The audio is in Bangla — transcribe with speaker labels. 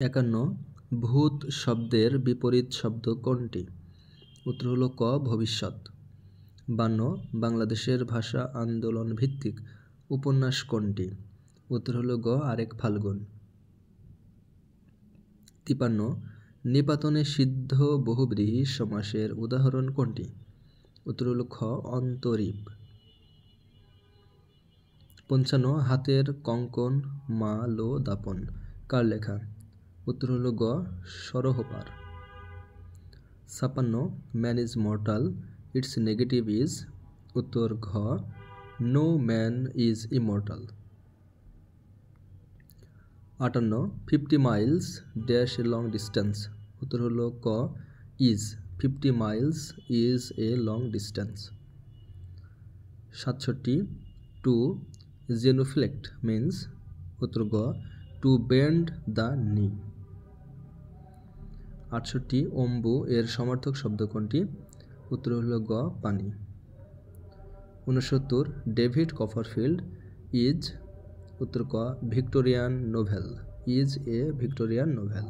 Speaker 1: 51 ভূত শব্দের বিপরীত শব্দ কোনটি? উত্তর হলো ক ভবিষ্যৎ। 52 বাংলাদেশের ভাষা আন্দোলন ভিত্তিক উপন্যাস কোনটি? উত্তর হলো গ আরেক ফাল্গুন। 53 নিপাতনে সিদ্ধ বহুব্রীহি সমাসের উদাহরণ কোনটি? উত্তর হলো খ অন্তরীপ। 55 হাতের কঙ্কন মা লো দাপন কার লেখা? উত্তর হলো গ সরহপার। 56 man is mortal, it's negative is? উত্তর ঘ no man is immortal. 58 50 miles dash a long distance? উত্তর হলো ক is 50 miles is a long distance. 67 to genuflect means? উত্তর গ টু বেন্ড দ্য নি। 68 অম্বু এর সমার্থক শব্দ কোনটি? উত্তর হল গ পানি। 69 ডেভিড কপারফিল্ড ইজ? উত্তর ক Victorian novel, is a Victorian novel.